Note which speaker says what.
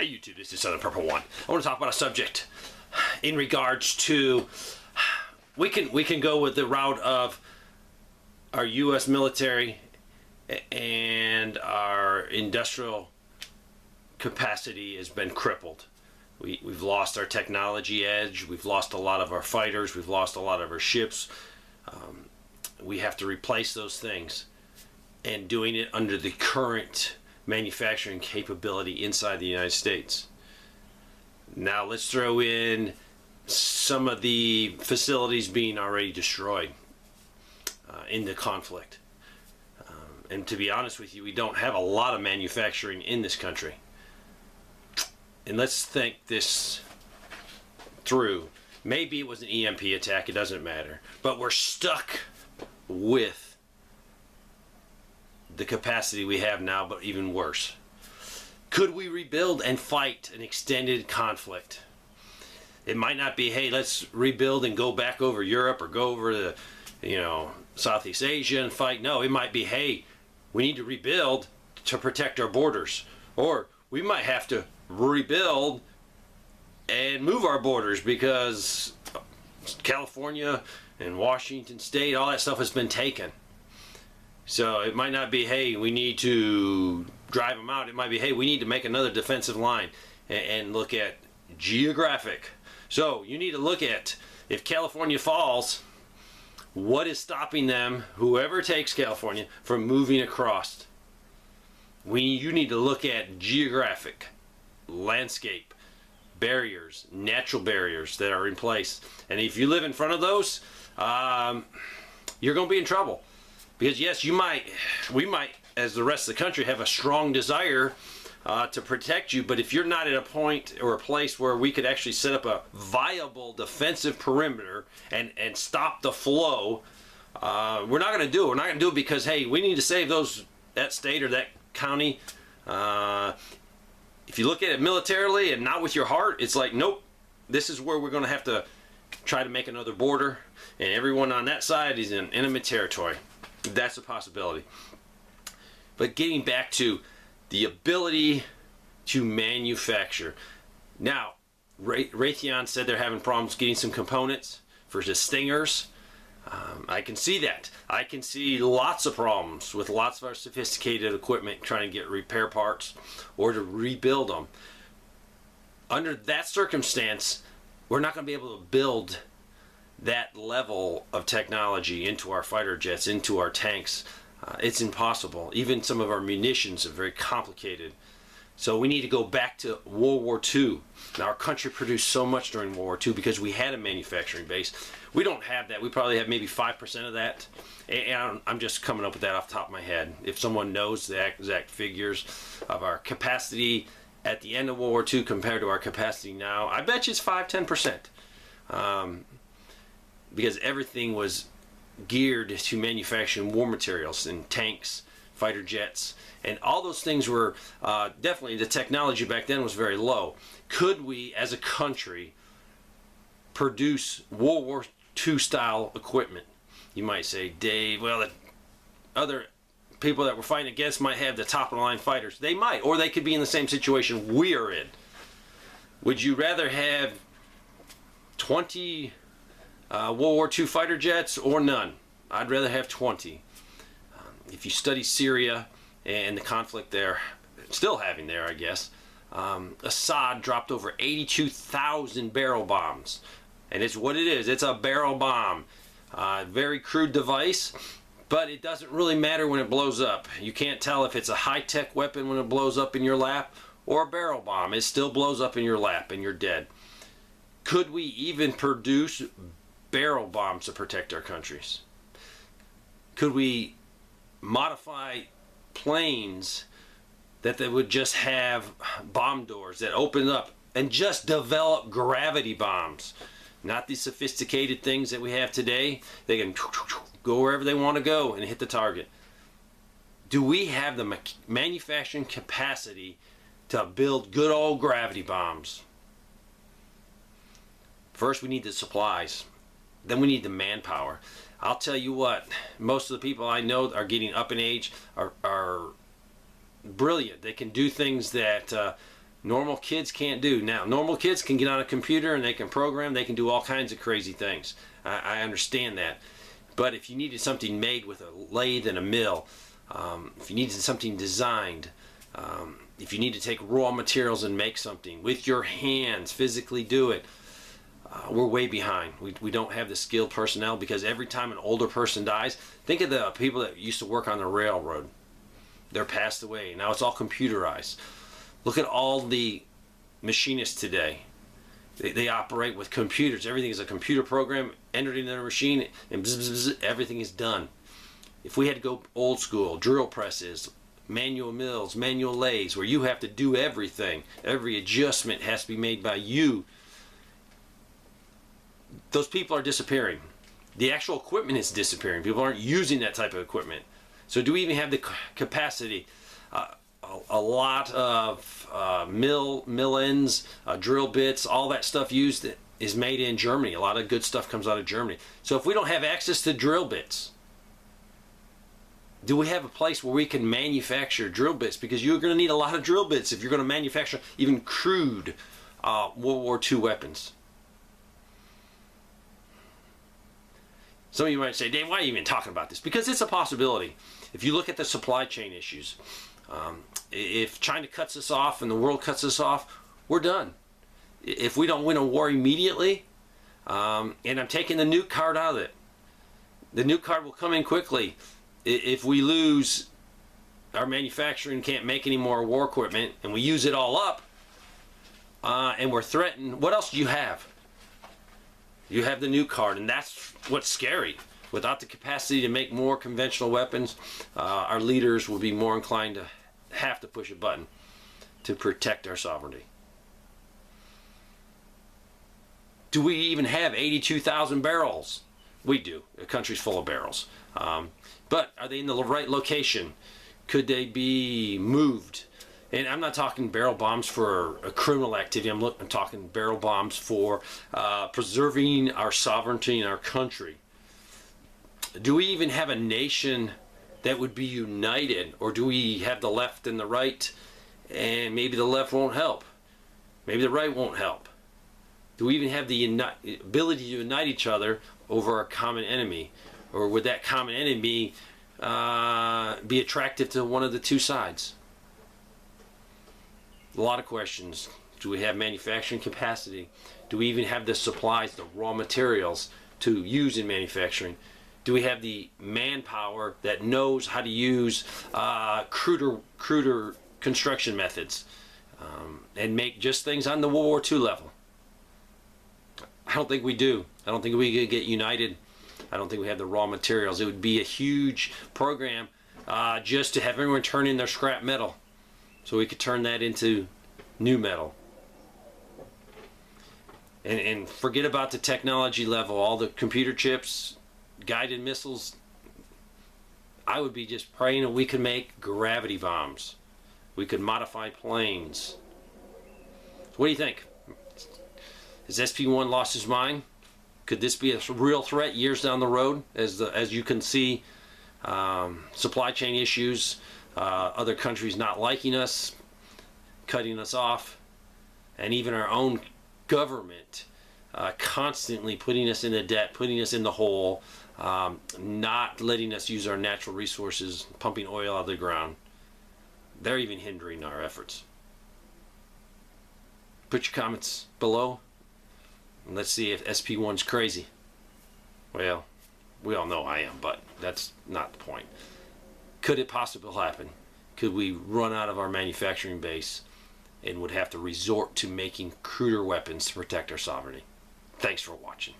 Speaker 1: Hey YouTube, this is Southern Purple One. I want to talk about a subject in regards to we can go with the route of our U.S. military and our industrial capacity has been crippled. We've lost our technology edge. We've lost a lot of our fighters. We've lost a lot of our ships. We have to replace those things, and doing it under the current manufacturing capability inside the United States. Now let's throw in some of the facilities being already destroyed in the conflict. And to be honest with you, we don't have a lot of manufacturing in this country. And let's think this through. Maybe it was an EMP attack, it doesn't matter. But we're stuck with the capacity we have now, but even worse. Could we rebuild and fight an extended conflict? It might not be, hey, let's rebuild and go back over Europe or go over the, Southeast Asia and fight. No, it might be, hey, we need to rebuild to protect our borders. Or we might have to rebuild and move our borders because California and Washington State, all that stuff has been taken. So it might not be, hey, we need to drive them out. It might be, hey, we need to make another defensive line and look at geographic. So you need to look at, if California falls, what is stopping them, whoever takes California, from moving across? You need to look at geographic, landscape, barriers, natural barriers that are in place. And if you live in front of those, you're going to be in trouble. Because yes, we might, as the rest of the country, have a strong desire to protect you, but if you're not at a point or a place where we could actually set up a viable defensive perimeter and stop the flow, we're not going to do it. We're not going to do it because, hey, we need to save that state or that county. If you look at it militarily and not with your heart, it's like, nope, this is where we're going to have to try to make another border, and everyone on that side is in enemy territory. That's a possibility. But getting back to the ability to manufacture. Now, Raytheon said they're having problems getting some components for the Stingers. I can see that. I can see lots of problems with lots of our sophisticated equipment trying to get repair parts or to rebuild them. Under that circumstance, we're not going to be able to build that level of technology into our fighter jets, into our tanks. It's impossible. Even some of our munitions are very complicated. So we need to go back to World War II. Now, our country produced so much during World War II because we had a manufacturing base. We don't have that. We probably have maybe 5% of that. And I'm just coming up with that off the top of my head. If someone knows the exact figures of our capacity at the end of World War II compared to our capacity now, I bet you it's 5–10%. Because everything was geared to manufacturing war materials and tanks, fighter jets, and all those things were definitely, the technology back then was very low. Could we, as a country, produce World War II style equipment? You might say, Dave, well, the other people that we're fighting against might have the top of the line fighters. They might, or they could be in the same situation we are in. Would you rather have 20 World War II fighter jets or none? I'd rather have 20. If you study Syria and the conflict there, still having there, I guess, Assad dropped over 82,000 barrel bombs. And it's what it is. It's a barrel bomb. Very crude device, but it doesn't really matter when it blows up. You can't tell if it's a high-tech weapon when it blows up in your lap or a barrel bomb. It still blows up in your lap and you're dead. Could we even produce barrel bombs to protect our countries? Could we modify planes that they would just have bomb doors that open up and just develop gravity bombs? Not the sophisticated things that we have today. They can go wherever they want to go and hit the target. Do we have the manufacturing capacity to build good old gravity bombs? First, we need the supplies. Then we need the manpower. I'll tell you what, most of the people I know are getting up in age, are brilliant. They can do things that Normal kids can't do. Now, normal kids can get on a computer and they can program, they can do all kinds of crazy things. I understand that. But if you needed something made with a lathe and a mill, if you needed something designed, if you need to take raw materials and make something with your hands, physically do it, we're way behind. We don't have the skilled personnel, because every time an older person dies, think of the people that used to work on the railroad. They're passed away. Now it's all computerized. Look at all the machinists today. They operate with computers. Everything is a computer program entered into their machine, and bzz, bzz, bzz, everything is done. If we had to go old school, drill presses, manual mills, manual lathes, where you have to do everything, every adjustment has to be made by you, those people are disappearing. The actual equipment is disappearing. People aren't using that type of equipment. So do we even have the capacity? A lot of mill ends, drill bits, all that stuff used is made in Germany. A lot of good stuff comes out of Germany. So if we don't have access to drill bits, do we have a place where we can manufacture drill bits? Because you're going to need a lot of drill bits if you're going to manufacture even crude World War II weapons. Some of you might say, Dave, why are you even talking about this? Because it's a possibility. If you look at the supply chain issues, if China cuts us off and the world cuts us off, we're done. If we don't win a war immediately, and I'm taking the nuke card out of it, the nuke card will come in quickly. If we lose our manufacturing, can't make any more war equipment, and we use it all up, and we're threatened, what else do you have? You have the nuke card, and that's what's scary. Without the capacity to make more conventional weapons, our leaders will be more inclined to have to push a button to protect our sovereignty. Do we even have 82,000 barrels? We do. The country's full of barrels. But are they in the right location? Could they be moved? And I'm not talking barrel bombs for a criminal activity. I'm talking barrel bombs for preserving our sovereignty in our country. Do we even have a nation that would be united? Or do we have the left and the right, and maybe the left won't help? Maybe the right won't help. Do we even have the ability to unite each other over a common enemy? Or would that common enemy be attractive to one of the two sides? A lot of questions. Do we have manufacturing capacity? Do we even have the supplies, the raw materials to use in manufacturing? Do we have the manpower that knows how to use cruder construction methods and make just things on the World War II level? I don't think we do. I don't think we could get united. I don't think we have the raw materials. It would be a huge program just to have everyone turn in their scrap metal, so we could turn that into new metal. And forget about the technology level, all the computer chips, guided missiles. I would be just praying that we could make gravity bombs. We could modify planes. What do you think? Has SP1 lost his mind? Could this be a real threat years down the road? As you can see, supply chain issues, other countries not liking us, cutting us off, and even our own government constantly putting us into debt, putting us in the hole, not letting us use our natural resources, pumping oil out of the ground. They're even hindering our efforts. Put your comments below, and let's see if SP1's crazy. Well, we all know I am, but that's not the point. Could it possibly happen? Could we run out of our manufacturing base and would have to resort to making cruder weapons to protect our sovereignty? Thanks for watching.